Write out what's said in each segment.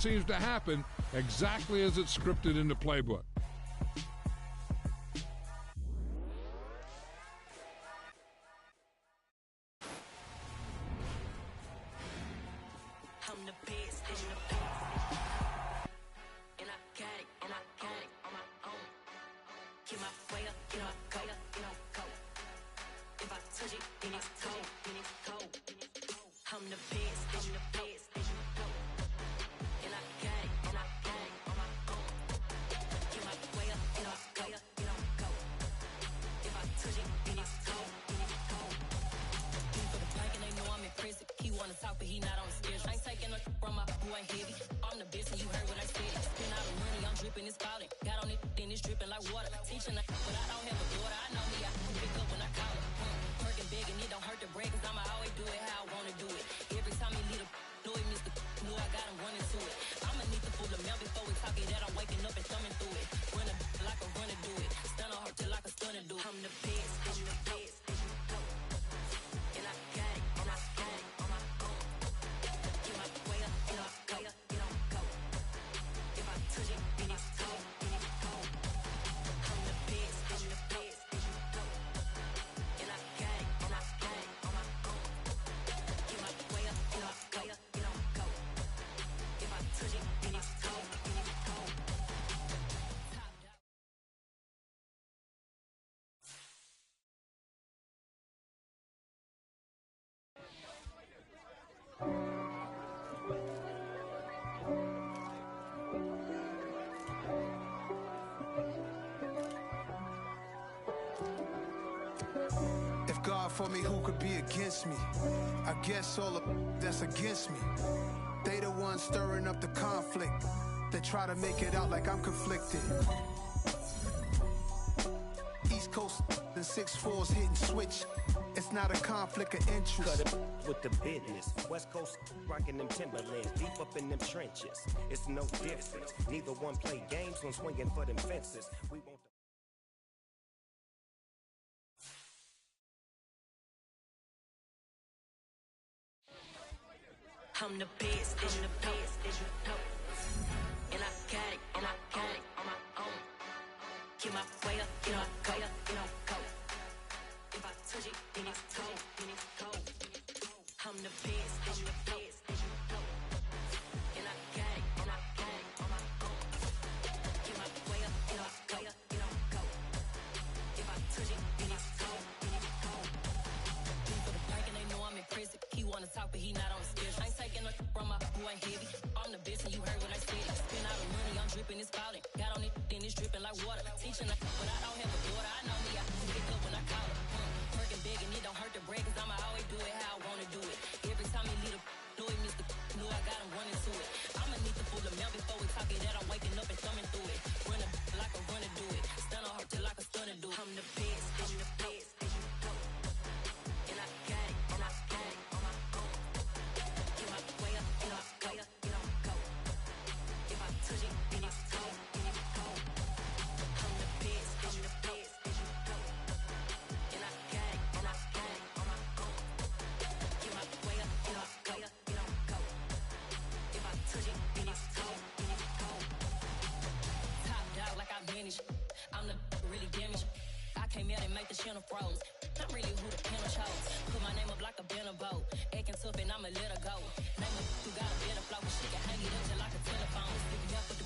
seems to happen exactly as it's scripted in the playbook. If God for me, who could be against me? I guess all of that's against me. They the ones stirring up the conflict. They try to make it out like I'm conflicted. East Coast and 6'4's hitting switch. It's not a conflict of interest. Cut it with the business. West Coast rocking them Timberlands, deep up in them trenches. It's no difference. Neither one play games when swinging for them fences. We won't. I'm the best, I'm the best, and I got it, and I got it on my own. Get my way up, get my go, go. If I touch it, then it's cold, then it's cold. I'm the best, I'm the best, and I got it, and I got it on my own. Get my way up, get my go, go. If I touch it, then it's cold, then it's cold. For the bank and they know I'm in prison. He wanna talk, but he not on the stairs. I ain't taking no from my boy ain't heavy. I'm the best and you heard what I said. Spend all the money, I'm dripping, it's falling. Got on it, then it's dripping like water. Teaching but I don't have a daughter. I know me, I can pick up when I call her. Working big and it don't hurt to break, cause I'ma always do it how I wanna do it. Every time he lead a know it, Mr. Know I got him running to it. I'ma need to pull the mail before we talk it that I'm waking up and thumbing through it. Run like a runner do it. Stun on her till like a stunner do it. I'm the best, I'm the best. And I got it, and I got it on my own. Get my way up, get my go, go. If I touch it, then it's cold, then it's cold. I'm the best, I'm the best. And I got it, and I got it on my own. Get my way up, get my go, go. If I touch it, then it's cold, then it's cold. Top dog like I manage. I'm the really damaged. I came out and make the channel froze. I'm really who the piano chose. Put my name up like a banner boat. Acting tough and I'ma let her go. Name her who got a better flow, but she can hang it up just like a telephone. If you have to do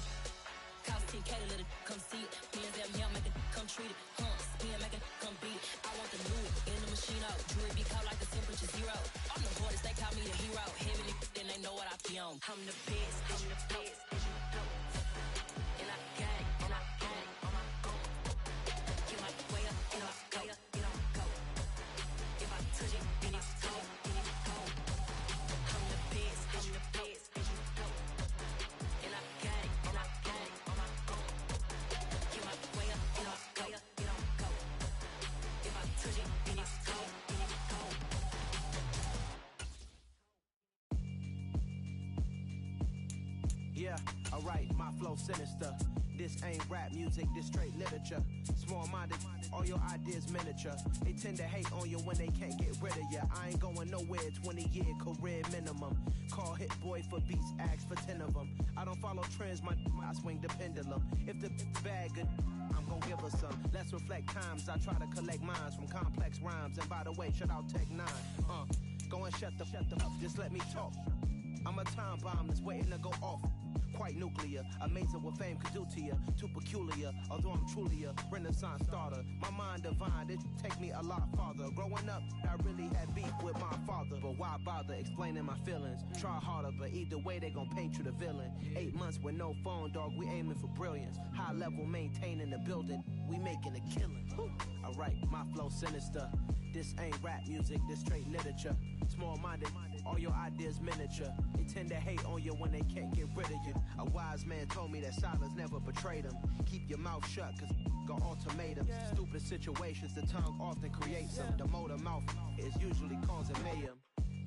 cost 10K to let it come see it. Me and them here make it come treat it. Spin make it come beat it. I want the new in the machine out. Jewelry be caught like the temperature zero. I'm the hardest, they call me the hero. Heaven then they know what I be on. I'm the best, I'm the best. And I got it, and I got it on my own. Get my way up, get my go, go. If I touch it, then it's cold, then it's cold. I'm the best, I'm the best. And I got it, and I got it on my own. Get my way up, get my go, go. If I touch it, then it's cold, then it's cold. Yeah, alright, my flow sinister. This ain't rap music, this straight literature. Small-minded, all your ideas miniature. They tend to hate on you when they can't get rid of you. I ain't going nowhere, 20-year career minimum. Call Hit Boy for beats, ask for 10 of them. I don't follow trends, I swing the pendulum. If the bag good, I'm gon' give her some. Let's reflect times, I try to collect minds from complex rhymes. And by the way, shout out Tech 9. Go and shut the up, just let me talk. I'm a time bomb that's waiting to go off. Quite nuclear, amazing what fame could do to you. Too peculiar, although I'm truly a renaissance starter. My mind divine, it take me a lot farther. Growing up, I really had beef with my father. But why bother explaining my feelings? Try harder, but either way they gon' paint you the villain. 8 months with no phone, dog, we aiming for brilliance. High level maintaining the building, we making a killing. Alright, my flow sinister. This ain't rap music, this straight literature. Small-minded, all your ideas miniature. They tend to hate on you when they can't get rid of you. A wise man told me that silence never betrayed him. Keep your mouth shut, cause got ultimatums. Stupid situations, the tongue often creates them. The motor mouth is usually causing mayhem.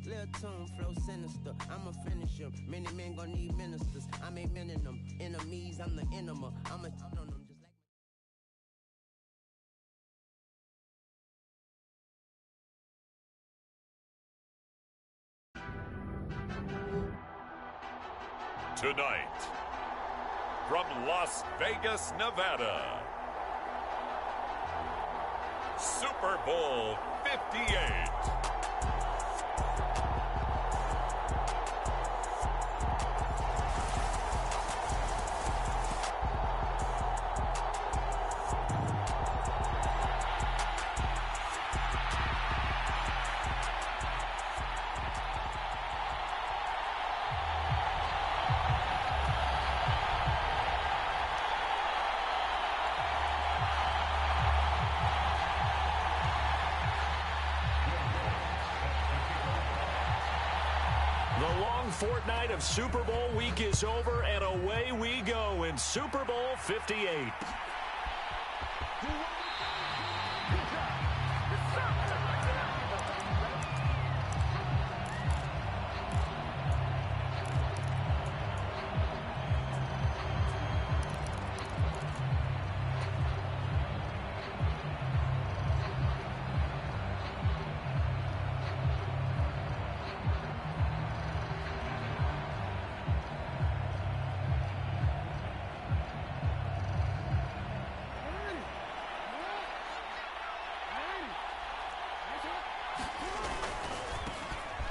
Lil' tune, flow sinister, I'ma finish him. Many men gon' need ministers, I'm a men in them. Enemies, I'm the enema, I'm a on them. Tonight, from Las Vegas, Nevada, Super Bowl 58. Fortnight of Super Bowl week is over, and away we go in Super Bowl 58.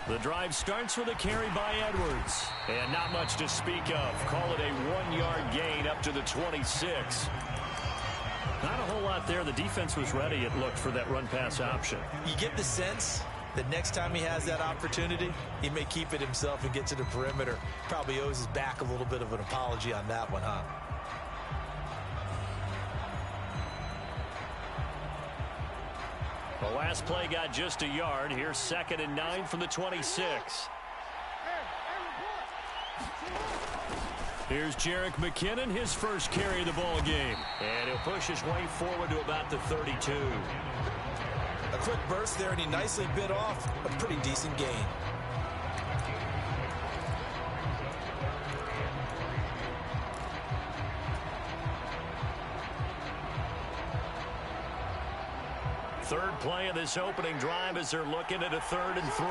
The drive starts with a carry by Edwards. And not much to speak of. Call it a 1-yard gain up to the 26. Not a whole lot there. The defense was ready, it looked, for that run-pass option. You get the sense that next time he has that opportunity, he may keep it himself and get to the perimeter. Probably owes his back a little bit of an apology on that one, huh? The last play got just a yard. Here's 2nd and 9 from the 26. Here's Jerick McKinnon, his first carry of the ball game. And he'll push his way forward to about the 32. A quick burst there, and he nicely bit off a pretty decent gain. Third play of this opening drive as they're looking at a 3rd and 3.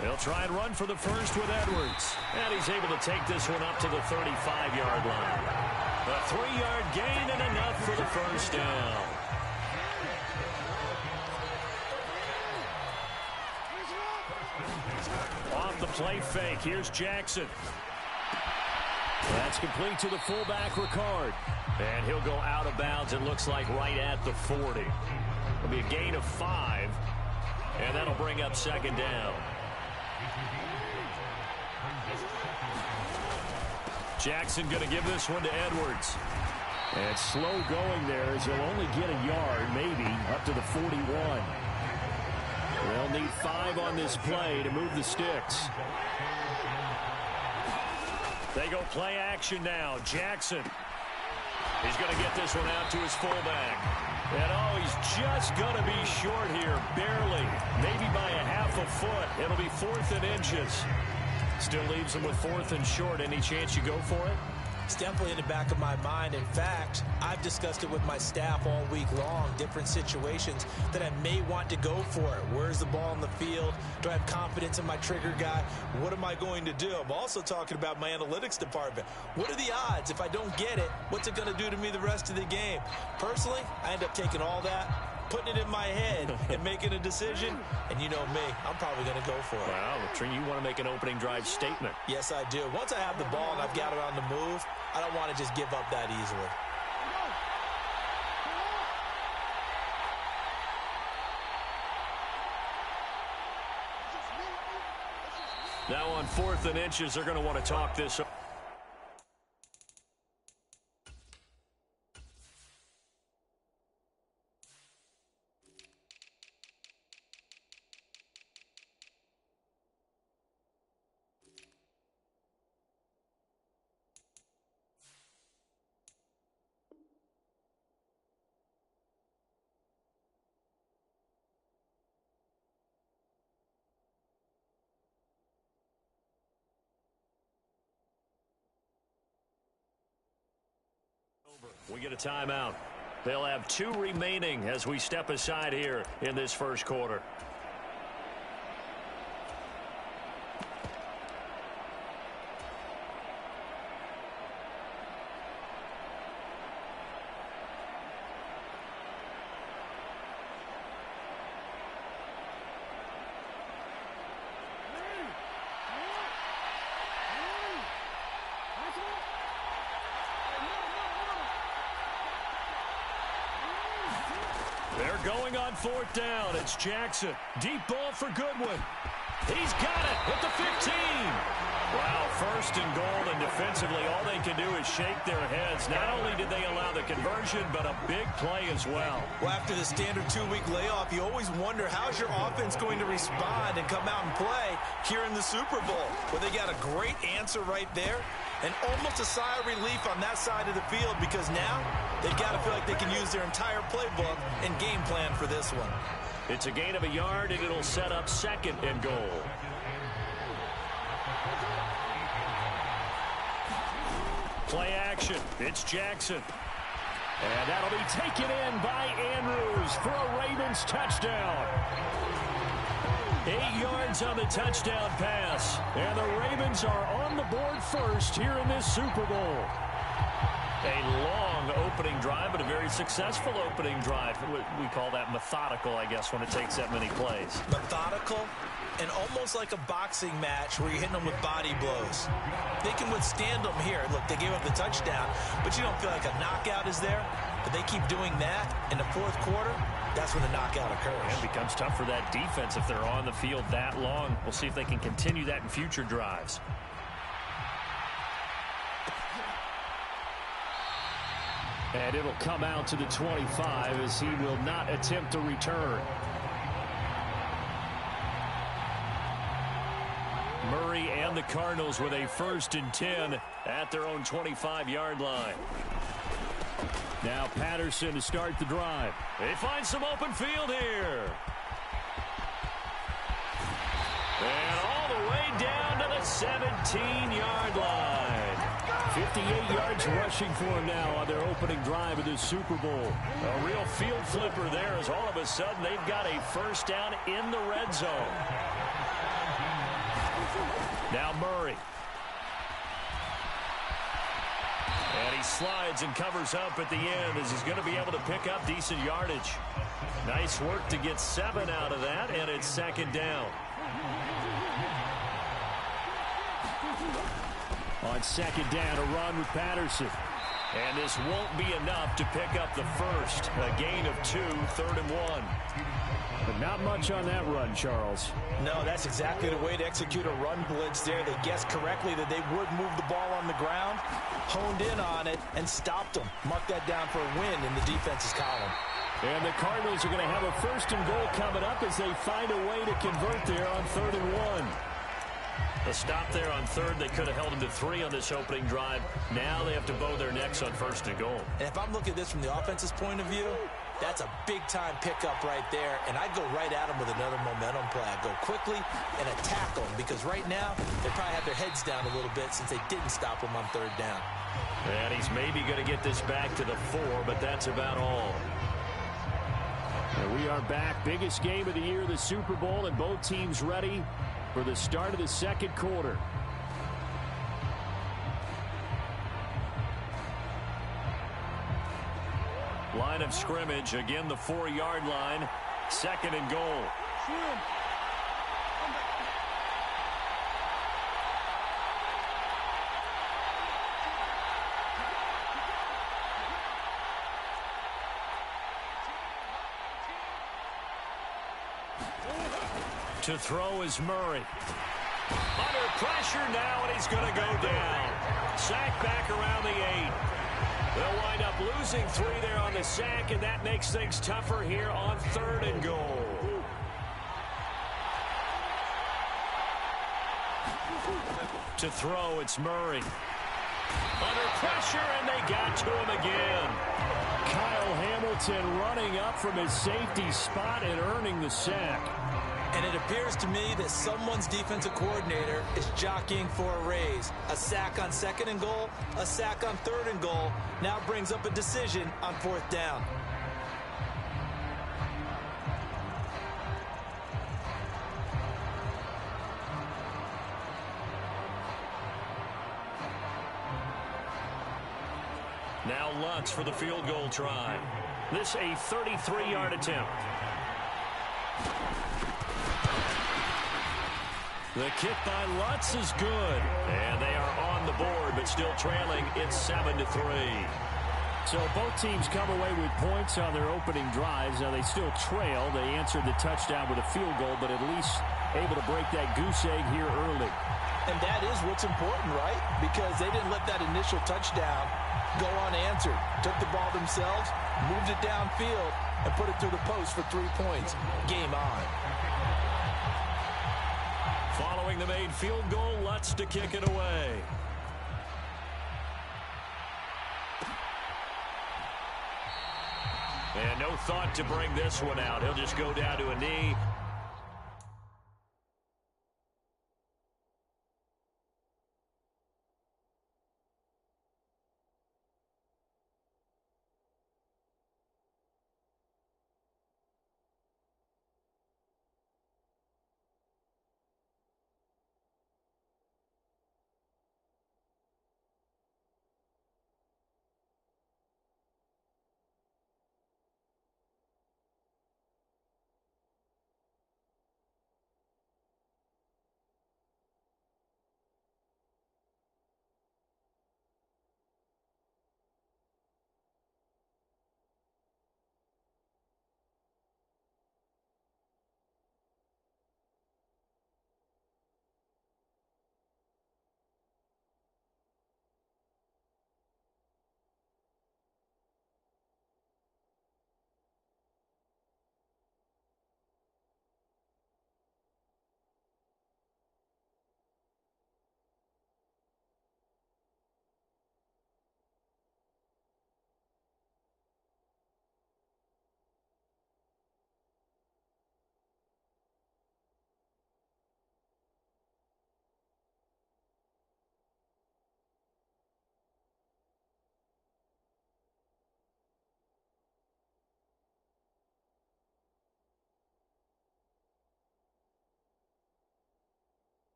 They'll try and run for the first with Edwards. And he's able to take this one up to the 35-yard line. A 3-yard gain and enough for the first down. Off the play fake, here's Jackson. That's complete to the fullback, Ricard. And he'll go out of bounds, it looks like, right at the 40. It'll be a gain of 5. And that'll bring up 2nd down. Jackson going to give this one to Edwards. And slow going there as he'll only get a yard, maybe, up to the 41. They'll need 5 on this play to move the sticks. They go play action now. Jackson. He's going to get this one out to his fullback. And, oh, he's just going to be short here, barely. Maybe by a half a foot. It'll be 4th and inches. Still leaves him with 4th and short. Any chance you go for it? It's definitely in the back of my mind. In fact, I've discussed it with my staff all week long, different situations that I may want to go for it. Where's the ball on the field? Do I have confidence in my trigger guy? What am I going to do? I'm also talking about my analytics department. What are the odds? If I don't get it, what's it going to do to me the rest of the game? Personally, I end up taking all that, putting it in my head and making a decision, and you know me, I'm probably going to go for it. Wow, Trey, you want to make an opening drive statement. Yes, I do. Once I have the ball and I've got it on the move, I don't want to just give up that easily. Now on 4th and inches, they're going to want to talk this up. We get a timeout. They'll have 2 remaining as we step aside here in this first quarter. They're going on 4th down. It's Jackson. Deep ball for Goodwin. He's got it at the 15. Wow, 1st and goal, and defensively all they can do is shake their heads. Not only did they allow the conversion, but a big play as well. Well, after the standard 2-week layoff, you always wonder how's your offense going to respond and come out and play here in the Super Bowl. Well, they got a great answer right there, and almost a sigh of relief on that side of the field because now they've got to feel like they can use their entire playbook and game plan for this one. It's a gain of a yard, and it'll set up 2nd and goal. Play action. It's Jackson. And that'll be taken in by Andrews for a Ravens touchdown. 8 yards on the touchdown pass. And the Ravens are on the board first here in this Super Bowl. A long opening drive, but a very successful opening drive. We call that methodical, I guess, when it takes that many plays. Methodical and almost like a boxing match where you're hitting them with body blows. They can withstand them here. Look, they gave up the touchdown, but you don't feel like a knockout is there. But they keep doing that in the 4th quarter. That's when the knockout occurs. And it becomes tough for that defense if they're on the field that long. We'll see if they can continue that in future drives. And it'll come out to the 25 as he will not attempt to return. Murray and the Cardinals with a 1st and 10 at their own 25-yard line. Now Patterson to start the drive. They find some open field here. And all the way down to the 17-yard line. 58 yards rushing for him now on their opening drive of this Super Bowl. A real field flipper there as all of a sudden they've got a 1st down in the red zone. Now Murray. And he slides and covers up at the end as he's going to be able to pick up decent yardage. Nice work to get 7 out of that, and it's 2nd down. On 2nd down, a run with Patterson. And this won't be enough to pick up the 1st. A gain of 2, 3rd and 1. But not much on that run, Charles. No, that's exactly the way to execute a run blitz there. They guessed correctly that they would move the ball on the ground, honed in on it, and stopped them. Mark that down for a win in the defense's column. And the Cardinals are going to have a 1st and goal coming up as they find a way to convert there on 3rd and 1. A stop there on third. They could have held him to 3 on this opening drive. Now they have to bow their necks on first and goal. And if I'm looking at this from the offense's point of view, that's a big-time pickup right there. And I'd go right at him with another momentum play. I'd go quickly and attack them because right now they probably have their heads down a little bit since they didn't stop him on third down. And he's maybe going to get this back to the 4, but that's about all. And we are back. Biggest game of the year, the Super Bowl, and both teams ready for the start of the second quarter. Line of scrimmage, again the 4-yard line, second and goal. To throw is Murray. Under pressure now, and he's going to go down. Sack back around the 8. They'll wind up losing 3 there on the sack, and that makes things tougher here on third and goal. To throw, it's Murray. Under pressure, and they got to him again. Kyle Hamilton running up from his safety spot and earning the sack. And it appears to me that someone's defensive coordinator is jockeying for a raise. A sack on second and goal, a sack on third and goal, now brings up a decision on fourth down. Now Lutz for the field goal try. This a 33-yard attempt. The kick by Lutz is good. And they are on the board, but still trailing. It's 7-3. So both teams come away with points on their opening drives. Now they still trail. They answered the touchdown with a field goal, but at least able to break that goose egg here early. And that is what's important, right? Because they didn't let that initial touchdown go unanswered. Took the ball themselves, moved it downfield, and put it through the post for 3 points. Game on. Following the made field goal, Lutz to kick it away. And no thought to bring this one out. He'll just go down to a knee.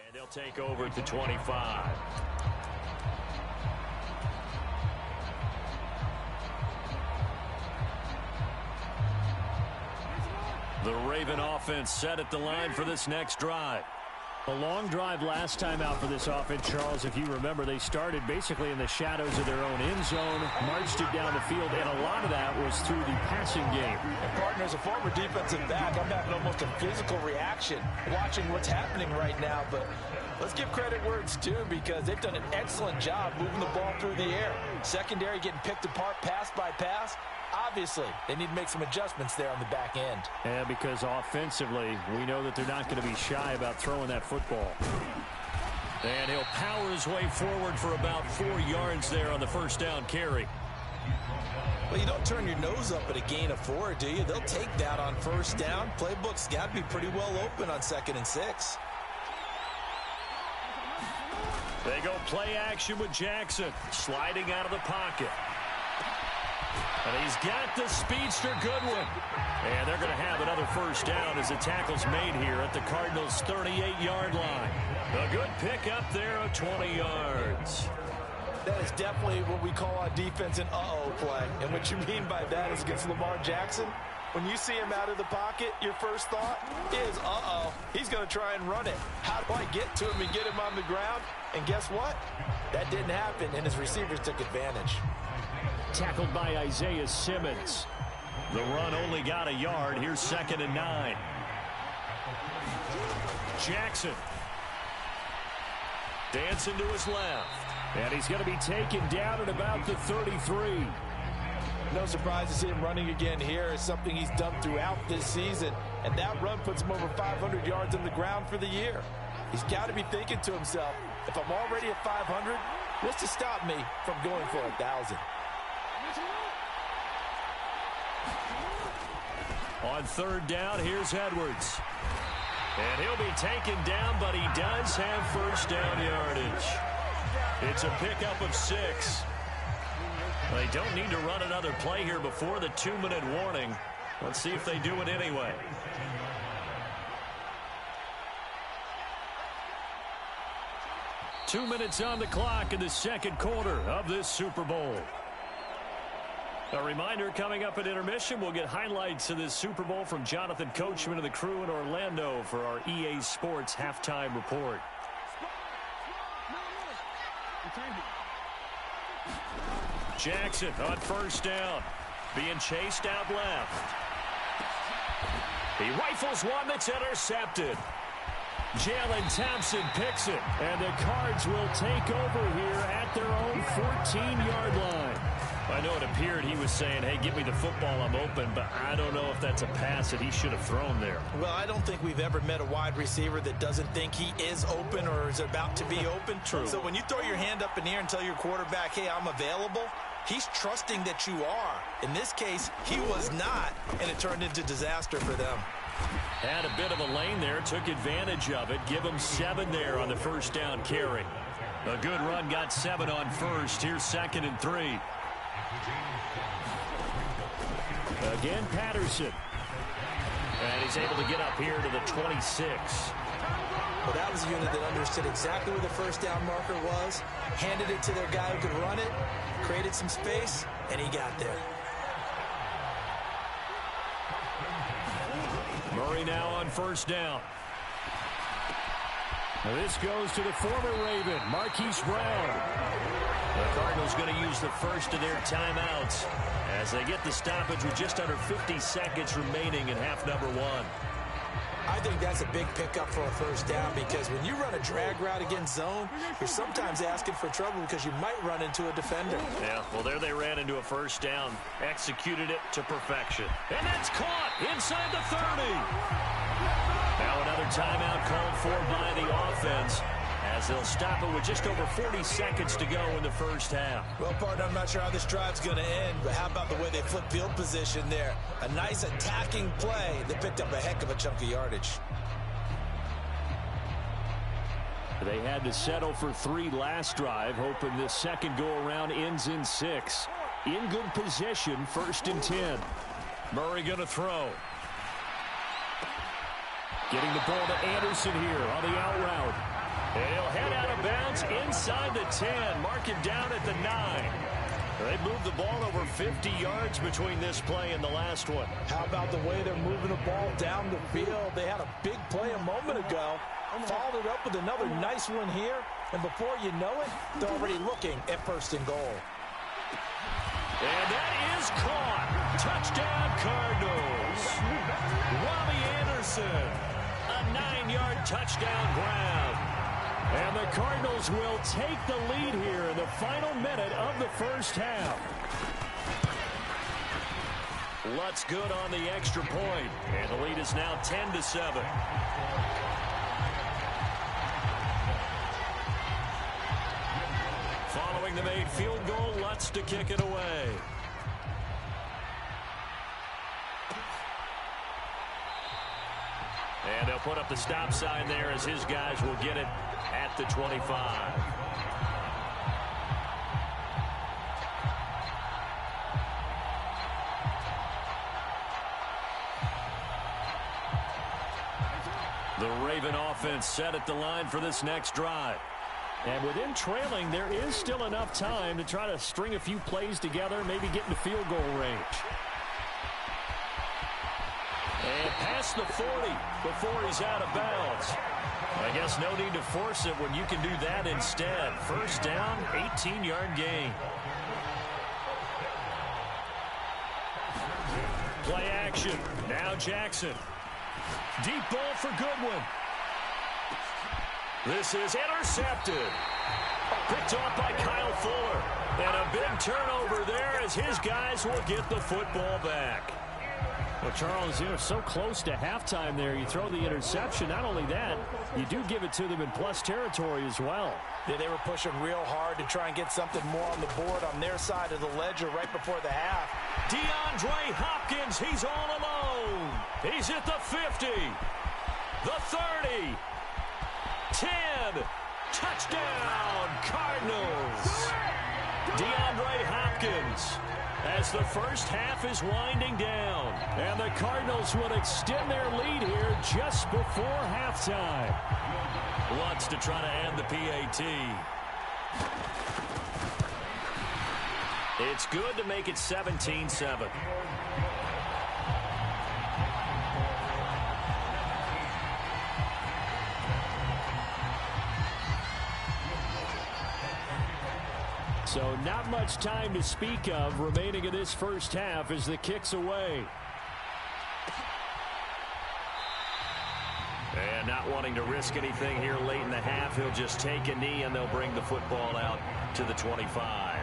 And they'll take over at the 25. The Raven offense set at the line for this next drive. A long drive last time out for this offense, Charles. If you remember, they started basically in the shadows of their own end zone, marched it down the field, and a lot of that was through the passing game. And partner, as a former defensive back, I'm having almost a physical reaction watching what's happening right now. But let's give credit where it's due, because they've done an excellent job moving the ball through the air. Secondary getting picked apart pass by pass. Obviously, they need to make some adjustments there on the back end. Yeah, because offensively, we know that they're not going to be shy about throwing that football. And he'll power his way forward for about 4 yards there on the first down carry. Well, you don't turn your nose up at a gain of 4, do you? They'll take that on first down. Playbook's got to be pretty well open on 2nd and 6. They go play action with Jackson, sliding out of the pocket. And he's got the speedster Goodwin. And they're going to have another first down as the tackle's made here at the Cardinals' 38-yard line. A good pickup there of 20 yards. That is definitely what we call on defense an uh-oh play. And what you mean by that is against Lamar Jackson, when you see him out of the pocket, your first thought is, uh-oh, he's going to try and run it. How do I get to him and get him on the ground? And guess what? That didn't happen, and his receivers took advantage. Tackled by Isaiah Simmons. The run only got a yard. Here's 2nd and 9. Jackson. Dancing to his left. And he's going to be taken down at about the 33. No surprise to see him running again here. It's something he's done throughout this season. And that run puts him over 500 yards on the ground for the year. He's got to be thinking to himself, if I'm already at 500, what's to stop me from going for 1,000? On 3rd down, here's Edwards. And he'll be taken down, but he does have first down yardage. It's a pickup of 6. They don't need to run another play here before the 2-minute warning. Let's see if they do it anyway. Two minutes on the clock in the second quarter of this Super Bowl. A reminder, coming up at intermission, we'll get highlights of this Super Bowl from Jonathan Coachman and the crew in Orlando for our EA Sports halftime report. Jackson on first down, being chased out left. He rifles one that's intercepted. Jalen Thompson picks it, and the Cards will take over here at their own 14-yard line. I know it appeared he was saying, hey, give me the football, I'm open, but I don't know if that's a pass that he should have thrown there. Well, I don't think we've ever met a wide receiver that doesn't think he is open or is about to be open. True. So when you throw your hand up in the air and tell your quarterback, hey, I'm available, he's trusting that you are. In this case, he was not, and it turned into disaster for them. Had a bit of a lane there, took advantage of it. Give him 7 there on the first down carry. A good run, got 7 on first. Here's 2nd and 3. Again, Patterson. And he's able to get up here to the 26. Well, that was a unit that understood exactly where the first down marker was, handed it to their guy who could run it, created some space, and he got there. Murray now on first down. This goes to the former Raven, Marquise Brown. The Cardinals going to use the first of their timeouts as they get the stoppage with just under 50 seconds remaining in half number 1. I think that's a big pickup for a first down, because when you run a drag route against zone, you're sometimes asking for trouble because you might run into a defender. Yeah, well, there they ran into a first down, executed it to perfection. And that's caught inside the 30. Now another timeout called for by the offense, as they'll stop it with just over 40 seconds to go in the first half. Well, partner, I'm not sure how this drive's going to end, but how about the way they flip field position there? A nice attacking play that picked up a heck of a chunk of yardage. They had to settle for 3 last drive, hoping this second go-around ends in 6. In good position, 1st and 10. Murray going to throw. Getting the ball to Anderson here on the out route. And he'll head out of bounds inside the 10. Mark him down at the 9. They moved the ball over 50 yards between this play and the last one. How about the way they're moving the ball down the field? They had a big play a moment ago. Followed it up with another nice one here. And before you know it, they're already looking at 1st and goal. And that is caught. Touchdown, Cardinals. Robbie Anderson. A 9-yard touchdown grab. And the Cardinals will take the lead here in the final minute of the first half. Lutz good on the extra point. And the lead is now 10-7. Following the made field goal, Lutz to kick it away. And they'll put up the stop sign there as his guys will get it at the 25. The Raven offense set at the line for this next drive. And with him trailing, there is still enough time to try to string a few plays together, maybe get into field goal range. And past the 40 before he's out of bounds. I guess no need to force it when you can do that instead. First down, 18-yard gain. Play action. Now Jackson. Deep ball for Goodwin. This is intercepted. Picked off by Kyle Fuller. And a big turnover there as his guys will get the football back. Well, Charles, you're so close to halftime there. You throw the interception. Not only that, you do give it to them in plus territory as well. Yeah, they were pushing real hard to try and get something more on the board on their side of the ledger right before the half. DeAndre Hopkins, he's all alone. He's at the 50, the 30, 10, touchdown, Cardinals. DeAndre Hopkins, as the first half is winding down. And the Cardinals will extend their lead here just before halftime. Lutz to try to end the PAT. It's good to make it 17-7. So not much time to speak of remaining in this first half as the kick's away. And not wanting to risk anything here late in the half, he'll just take a knee and they'll bring the football out to the 25.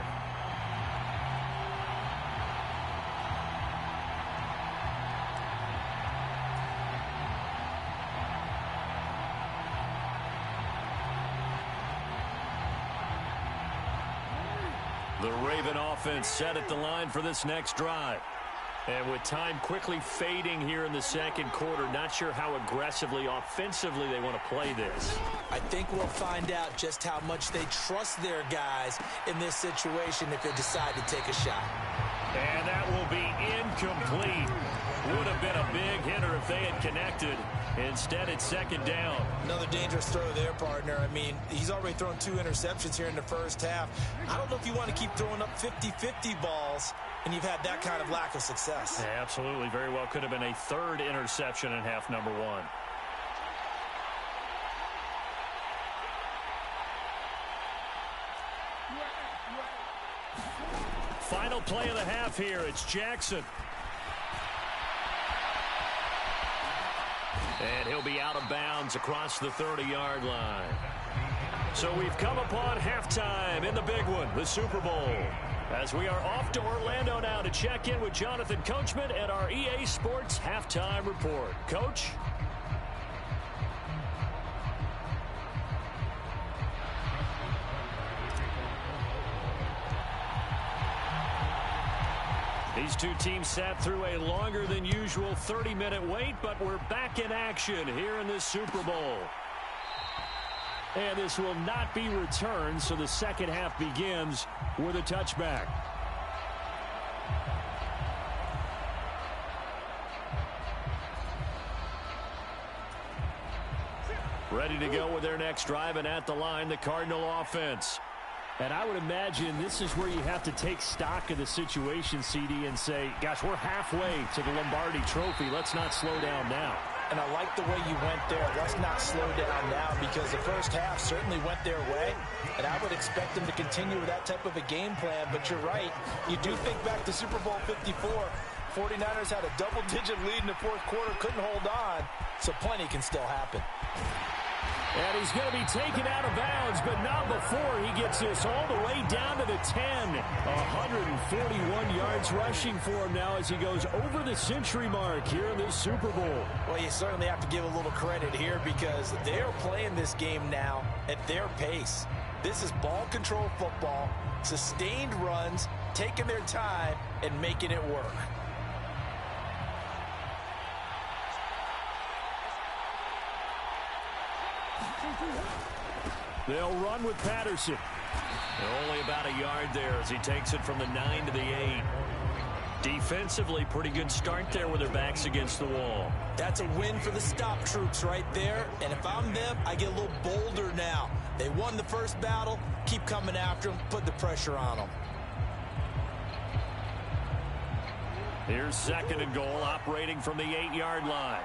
The Raven offense set at the line for this next drive. And with time quickly fading here in the second quarter, not sure how aggressively, offensively they want to play this. I think we'll find out just how much they trust their guys in this situation if they decide to take a shot. And that will be incomplete. Would have been a big hitter if they had connected. Instead, it's second down. Another dangerous throw there, partner. I mean, he's already thrown 2 interceptions here in the first half. I don't know if you want to keep throwing up 50-50 balls, and you've had that kind of lack of success. Yeah, absolutely. Very well could have been a third interception in half number 1. Final play of the half here. It's Jackson. And he'll be out of bounds across the 30-yard line. So we've come upon halftime in the big one, the Super Bowl. As we are off to Orlando now to check in with Jonathan Coachman and our EA Sports Halftime Report. Coach? These two teams sat through a longer than usual 30-minute wait, but we're back in action here in this Super Bowl. And this will not be returned, so the second half begins with a touchback. Ready to go with their next drive, and at the line, the Cardinal offense. And I would imagine this is where you have to take stock of the situation, CD, and say, gosh, we're halfway to the Lombardi Trophy. Let's not slow down now. And I like the way you went there. Let's not slow down now, because the first half certainly went their way, and I would expect them to continue with that type of a game plan. But you're right. You do think back to Super Bowl 54. 49ers had a double-digit lead in the fourth quarter, couldn't hold on, so plenty can still happen. And he's going to be taken out of bounds, but not before he gets this all the way down to the 10. 141 yards rushing for him now as he goes over the century mark here in this Super Bowl. Well, you certainly have to give a little credit here, because they're playing this game now at their pace. This is ball control football, sustained runs, taking their time, and making it work. They'll run with Patterson. Only about a yard there as he takes it from the 9 to the 8. Defensively, pretty good start there with their backs against the wall. That's a win for the stop troops right there. And if I'm them, I get a little bolder now. They won the first battle. Keep coming after them. Put the pressure on them. Here's 2nd and goal, operating from the 8-yard line.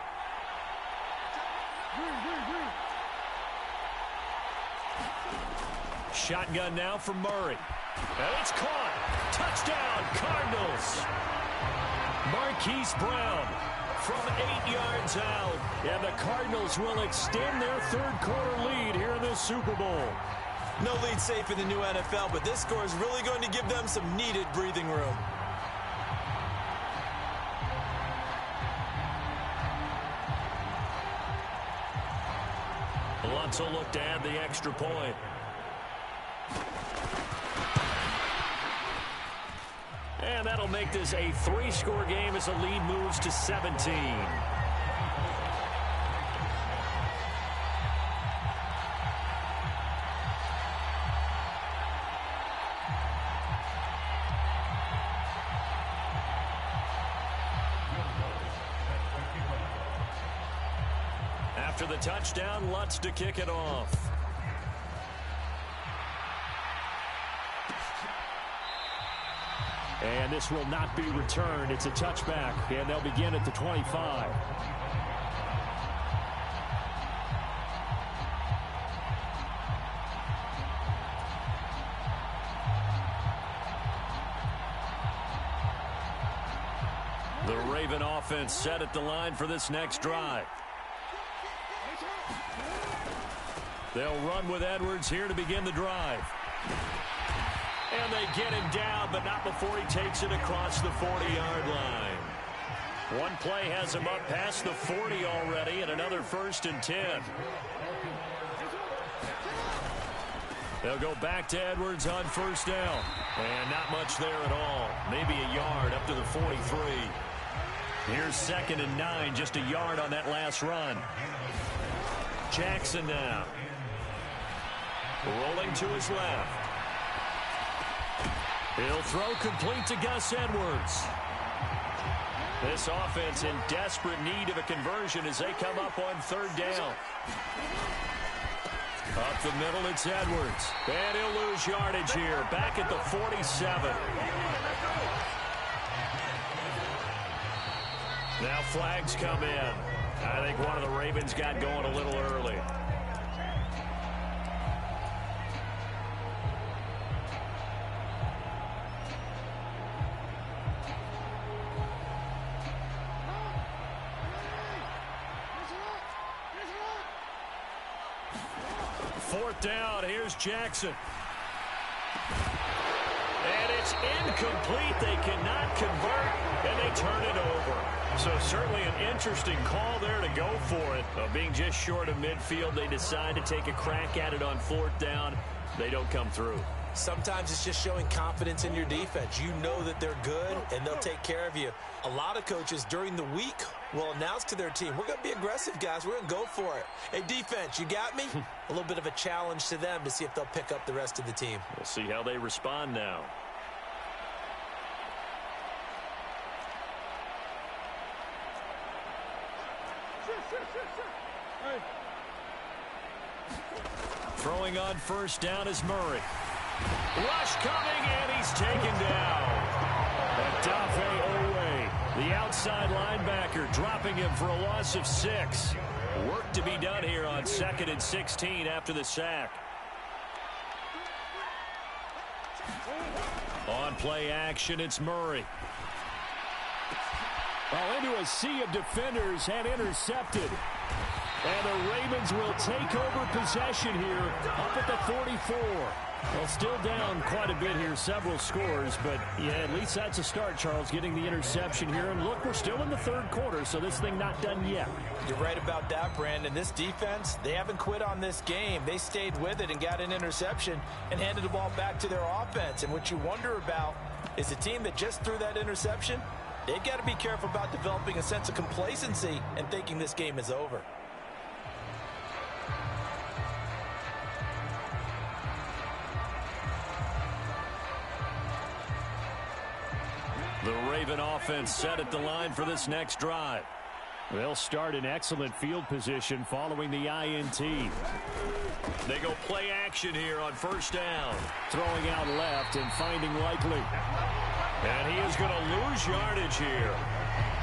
Shotgun now for Murray. And it's caught. Touchdown, Cardinals. Marquise Brown from 8 yards out. And the Cardinals will extend their third-quarter lead here in this Super Bowl. No lead safe in the new NFL, but this score is really going to give them some needed breathing room. Alonso look to add the extra point. And that'll make this a 3-score game as the lead moves to 17. After the touchdown, Lutz to kick it off. And this will not be returned. It's a touchback, and they'll begin at the 25. The Raven offense set at the line for this next drive. They'll run with Edwards here to begin the drive. And they get him down, but not before he takes it across the 40-yard line. One play has him up past the 40 already, and another 1st and 10. They'll go back to Edwards on 1st down. And not much there at all. Maybe a yard up to the 43. Here's 2nd and 9, just a yard on that last run. Jackson now. Rolling to his left. He'll throw complete to Gus Edwards. This offense in desperate need of a conversion as they come up on 3rd down. Up the middle, it's Edwards. And he'll lose yardage here. Back at the 47. Now flags come in. I think one of the Ravens got going a little early. Fourth down, here's Jackson. And it's incomplete. They cannot convert, and they turn it over. So certainly an interesting call there to go for it. Being just short of midfield, they decide to take a crack at it on 4th down. They don't come through. Sometimes it's just showing confidence in your defense. You know that they're good, and they'll take care of you. A lot of coaches during the week will announce to their team, we're going to be aggressive, guys. We're going to go for it. Hey, defense, you got me? A little bit of a challenge to them to see if they'll pick up the rest of the team. We'll see how they respond now. Throwing on first down is Murray. Rush coming, and he's taken down. Adafe Owe, the outside linebacker, dropping him for a loss of 6. Work to be done here on 2nd and 16 after the sack. On play action, it's Murray. Well, into a sea of defenders and intercepted. And the Ravens will take over possession here up at the 44. Well, still down quite a bit here, several scores, but yeah, at least that's a start, Charles, getting the interception here. And look, we're still in the 3rd quarter, so this thing not done yet. You're right about that, Brandon. This defense, they haven't quit on this game. They stayed with it and got an interception and handed the ball back to their offense. And what you wonder about is a team that just threw that interception, they've got to be careful about developing a sense of complacency and thinking this game is over. The Raven offense set at the line for this next drive. They'll start in excellent field position following the INT. They go play action here on first down. Throwing out left and finding Likely. And he is going to lose yardage here.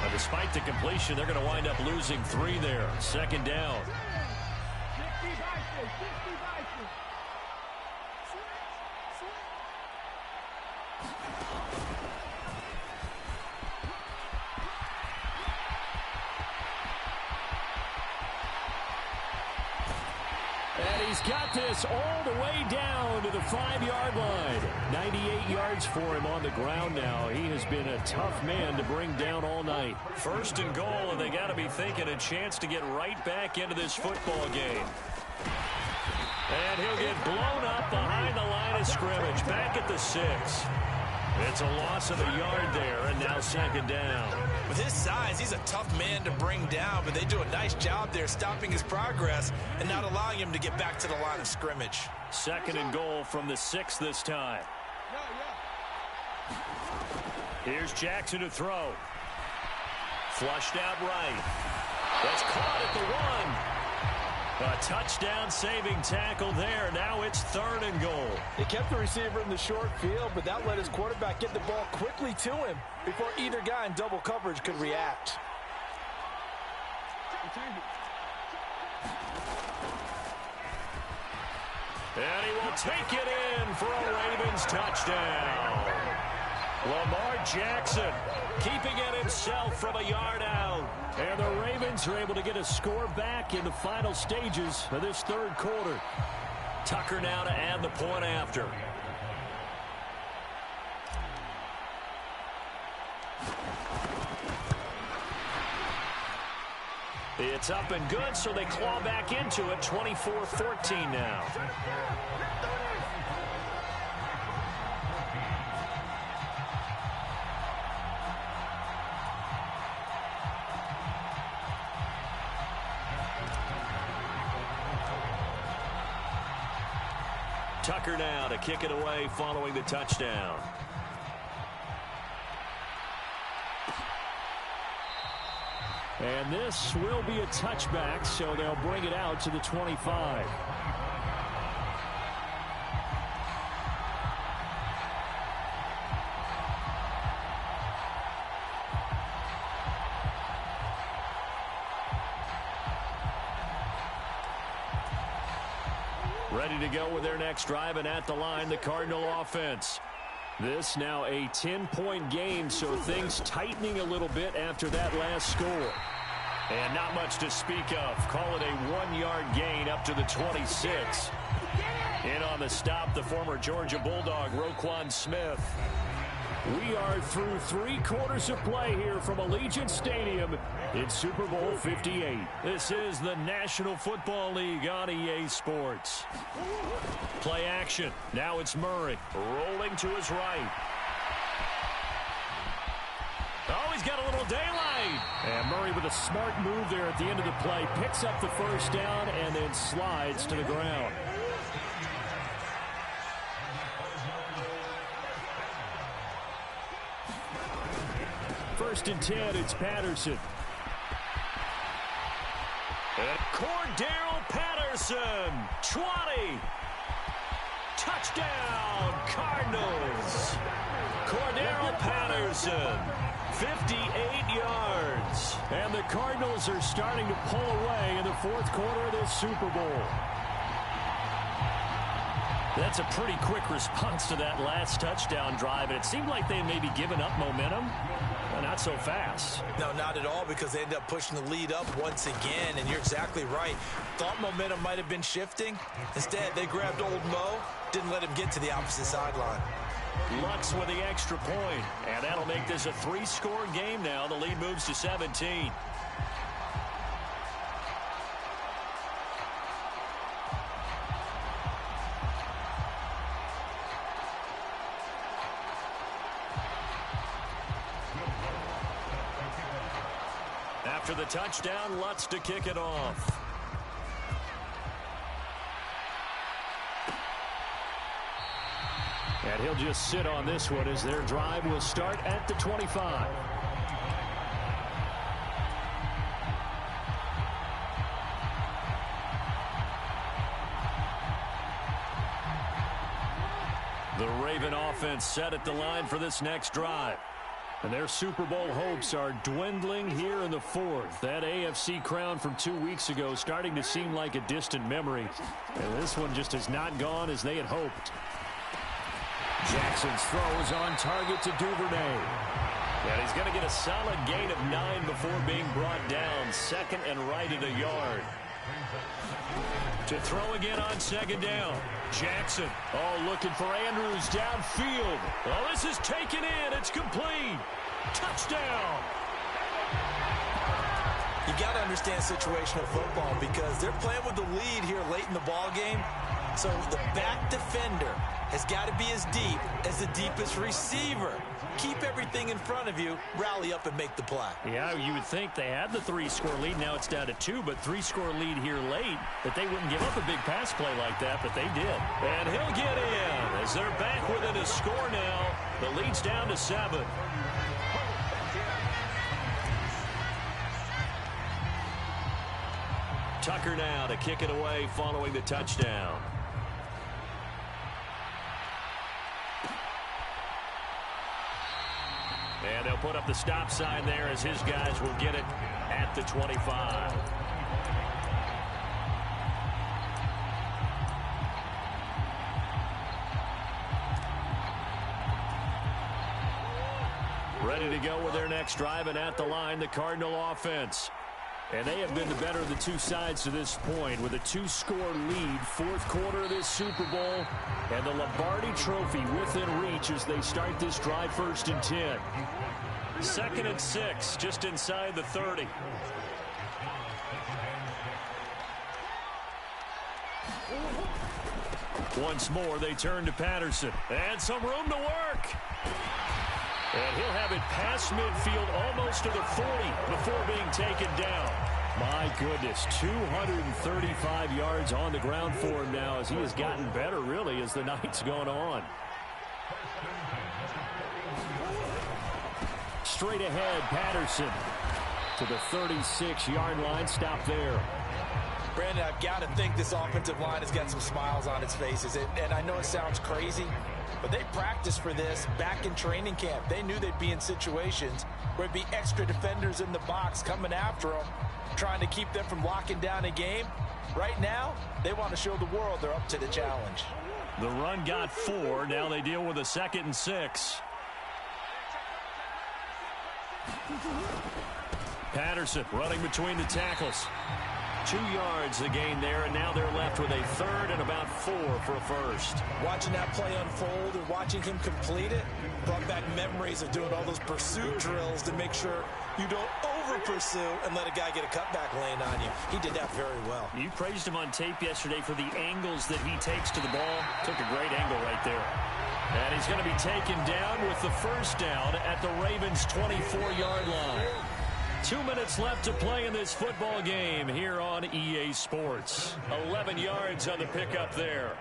Now, despite the completion, they're going to wind up losing 3 there. 2nd down. He's got this all the way down to the 5-yard line. 98 yards for him on the ground now. He has been a tough man to bring down all night. 1st and goal, and they got to be thinking a chance to get right back into this football game. And he'll get blown up behind the line of scrimmage, back at the 6. It's a loss of a yard there, and now 2nd down. With his size, he's a tough man to bring down, but they do a nice job there stopping his progress and not allowing him to get back to the line of scrimmage. 2nd and goal from the 6 this time. Here's Jackson to throw. Flushed out right. That's caught at the 1. A touchdown-saving tackle there. Now it's 3rd and goal. They kept the receiver in the short field, but that let his quarterback get the ball quickly to him before either guy in double coverage could react. And he will take it in for a Ravens touchdown. Lamar Jackson keeping it himself from a yard out. And the Ravens are able to get a score back in the final stages of this 3rd quarter. Tucker now to add the point after. It's up and good, so they claw back into it. 24-14 now. Tucker now to kick it away following the touchdown. And this will be a touchback, so they'll bring it out to the 25. Ready to go with their next drive, and at the line, the Cardinal offense. This now a 10-point game, so things tightening a little bit after that last score. And not much to speak of. Call it a 1-yard gain up to the 26. In on the stop, the former Georgia Bulldog, Roquan Smith. We are through 3 quarters of play here from Allegiant Stadium in Super Bowl 58. This is the National Football League on EA Sports. Play action. Now it's Murray rolling to his right. Oh, he's got a little daylight. And Murray with a smart move there at the end of the play. Picks up the first down and then slides to the ground. First and 10, it's Patterson. And Cordero Patterson Patterson, 20. Touchdown, Cardinals. Cordero Patterson, 58 yards. And the Cardinals are starting to pull away in the fourth quarter of this Super Bowl. That's a pretty quick response to that last touchdown drive, and it seemed like they had maybe given up momentum. Not so fast. No, not at all, because they ended up pushing the lead up once again, and you're exactly right. Thought momentum might have been shifting. Instead, they grabbed old Mo, didn't let him get to the opposite sideline. Lux with the extra point, and that'll make this a 3-score game now. The lead moves to 17. After the touchdown, Lutz to kick it off. And he'll just sit on this one as their drive will start at the 25. The Raven offense set at the line for this next drive. And their Super Bowl hopes are dwindling here in the fourth. That AFC crown from 2 weeks ago starting to seem like a distant memory. And this one just has not gone as they had hoped. Jackson's throw is on target to Duvernay. And he's going to get a solid gain of 9 before being brought down. Second and right at a yard. To throw again on second down. Jackson, looking for Andrews downfield. Oh, this is taken in. It's complete. Touchdown. You got to understand situational football because they're playing with the lead here late in the ball game. So the back defender has got to be as deep as the deepest receiver. Keep everything in front of you, rally up and make the play. Yeah, you would think they had the 3-score lead. Now it's down to 2, but 3-score lead here late, that they wouldn't give up a big pass play like that, but they did. And he'll get in as they're back within a score now. The lead's down to 7. Tucker now to kick it away following the touchdown. And they'll put up the stop sign there as his guys will get it at the 25. Ready to go with their next drive, and at the line, the Cardinal offense. And they have been the better of the two sides to this point with a 2-score lead, fourth quarter of this Super Bowl, and the Lombardi Trophy within reach as they start this drive 1st and 10. 2nd and 6, just inside the 30. Once more, they turn to Patterson. And some room to work. And he'll have it past midfield almost to the 40 before being taken down. My goodness, 235 yards on the ground for him now as he has gotten better, really, as the night's gone on. Straight ahead, Patterson to the 36-yard line. Stop there. Brandon, I've got to think this offensive line has got some smiles on its faces. And I know it sounds crazy, but they practiced for this back in training camp. They knew they'd be in situations where there'd be extra defenders in the box coming after them, trying to keep them from locking down a game. Right now, they want to show the world they're up to the challenge. The run got 4. Now they deal with a 2nd and 6. Patterson running between the tackles. 2 yards the gain there, and now they're left with a 3rd and about 4 for a first. Watching that play unfold and watching him complete it brought back memories of doing all those pursuit drills to make sure you don't over-pursue and let a guy get a cutback lane on you. He did that very well. You praised him on tape yesterday for the angles that he takes to the ball. Took a great angle right there. And he's going to be taken down with the first down at the Ravens' 24-yard line. 2 minutes left to play in this football game here on EA Sports. 11 yards on the pickup there.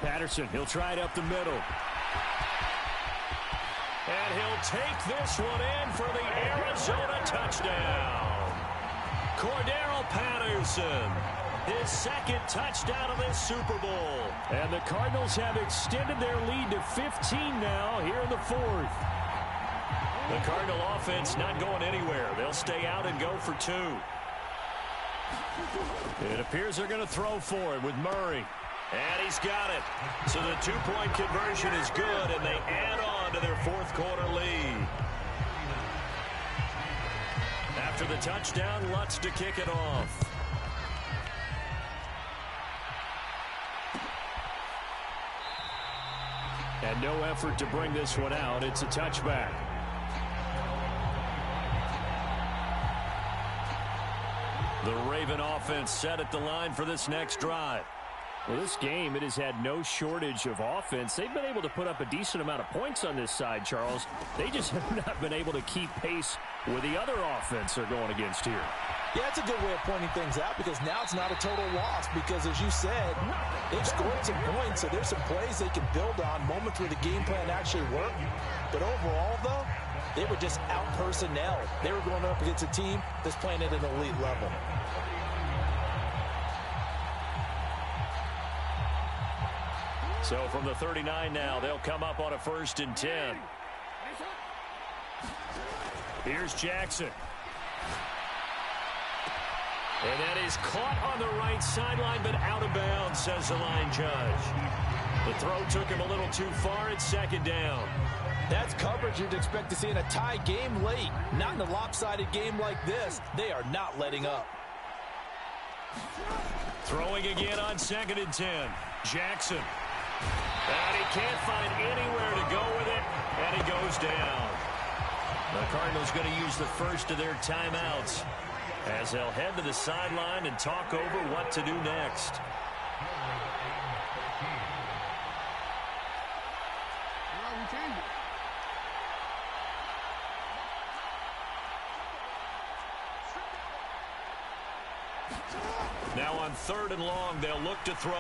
Patterson, he'll try it up the middle. And he'll take this one in for the Arizona touchdown. Cordero Patterson, his second touchdown of this Super Bowl. And the Cardinals have extended their lead to 15 now here in the fourth. The Cardinal offense not going anywhere. They'll stay out and go for two. It appears they're going to throw for it with Murray. And he's got it. So the two-point conversion is good, and they add on to their fourth quarter lead. After the touchdown, Lutz to kick it off. And no effort to bring this one out. It's a touchback. The Raven offense set at the line for this next drive. Well, this game, it has had no shortage of offense. They've been able to put up a decent amount of points on this side, Charles. They just have not been able to keep pace with the other offense they're going against here. Yeah, it's a good way of pointing things out because now it's not a total loss because, as you said, they've scored some points, so there's some plays they can build on, moments where the game plan actually worked. But overall, though, they were just out-personnel. They were going up against a team that's playing at an elite level. So from the 39 now, they'll come up on a 1st and 10. Here's Jackson. And that is caught on the right sideline, but out of bounds, says the line judge. The throw took him a little too far. It's 2nd down. That's coverage you'd expect to see in a tie game late. Not in a lopsided game like this. They are not letting up. Throwing again on 2nd and 10. Jackson. And he can't find anywhere to go with it, and he goes down. The Cardinals going to use the first of their timeouts as they'll head to the sideline and talk over what to do next. Now on 3rd and long, they'll look to throw.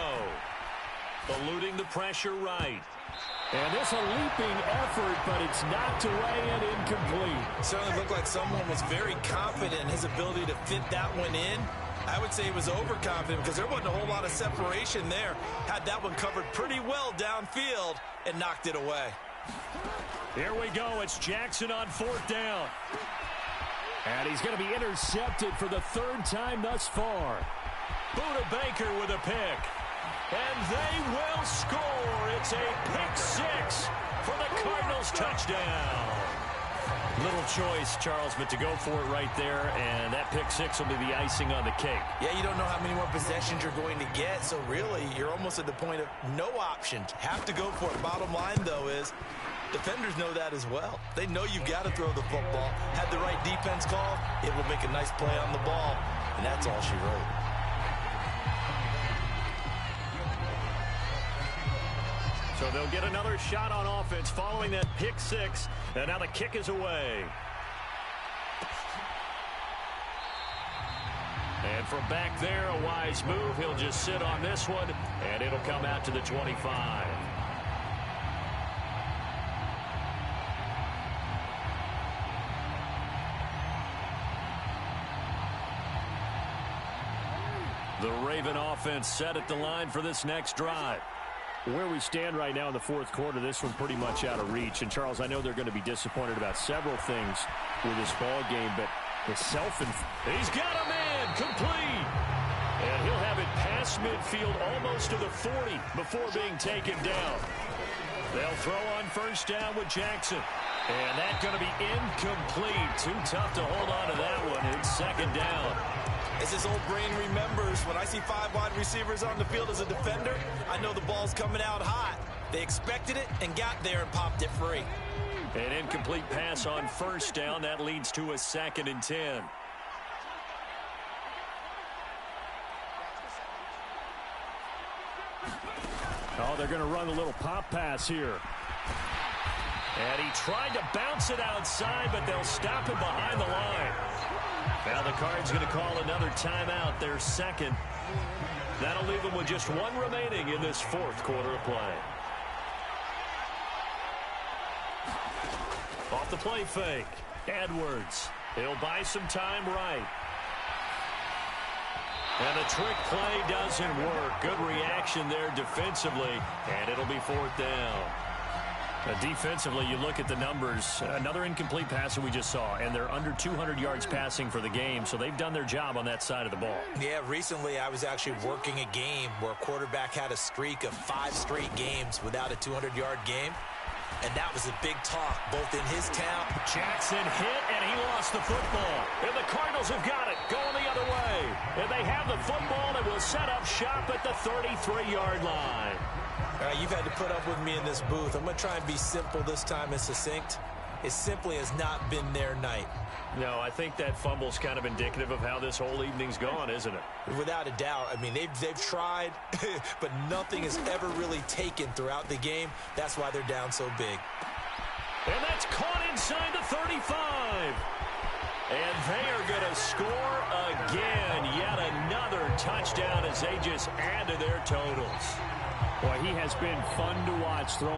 Eluding the pressure right. And this a leaping effort, but it's knocked away and incomplete. It certainly looked like someone was very confident in his ability to fit that one in. I would say he was overconfident because there wasn't a whole lot of separation there. Had that one covered pretty well downfield and knocked it away. Here we go. It's Jackson on 4th down. And he's going to be intercepted for the 3rd time thus far. Buda Baker with a pick. And they will score. It's a pick 6 for the Cardinals touchdown. Little choice, Charles, but to go for it right there, and that pick 6 will be the icing on the cake. Yeah, you don't know how many more possessions you're going to get, so really you're almost at the point of no options. Have to go for it. Bottom line, though, is defenders know that as well. They know you've got to throw the football. Had the right defense call, it will make a nice play on the ball, and that's all she wrote. So they'll get another shot on offense following that pick 6. And now the kick is away. And from back there, a wise move. He'll just sit on this one, and it'll come out to the 25. The Raven offense set at the line for this next drive. Where we stand right now in the 4th quarter, this one pretty much out of reach. And, Charles, I know they're going to be disappointed about several things with this ball game, but the he's got a man complete. And he'll have it past midfield almost to the 40 before being taken down. They'll throw on 1st down with Jackson. And that's going to be incomplete. Too tough to hold on to that one. It's 2nd down. As his old brain remembers, when I see 5 wide receivers on the field as a defender, I know the ball's coming out hot. They expected it and got there and popped it free. An incomplete pass on 1st down. That leads to a 2nd and 10. Oh, they're going to run a little pop pass here. And he tried to bounce it outside, but they'll stop him behind the line. Now the Cards going to call another timeout, their second. That'll leave them with just one remaining in this fourth quarter of play. Off the play fake, Edwards. He'll buy some time right. And the trick play doesn't work. Good reaction there defensively, and it'll be fourth down. Defensively, you look at the numbers. Another incomplete pass that we just saw, and they're under 200 yards passing for the game, so they've done their job on that side of the ball. Yeah, recently I was actually working a game where a quarterback had a streak of 5 straight games without a 200-yard game, and that was a big talk, both in his town. Jackson hit, and he lost the football. And the Cardinals have got it, going the other way. And they have the football and will set up shop at the 33-yard line. All right, you've had to put up with me in this booth. I'm going to try and be simple this time and succinct. It simply has not been their night. No, I think that fumble's kind of indicative of how this whole evening's gone, isn't it? Without a doubt. I mean, they've tried, but nothing has ever really taken throughout the game. That's why they're down so big. And that's caught inside the 35. And they are going to score again. Yet another touchdown as they just add to their totals. Boy, he has been fun to watch throw.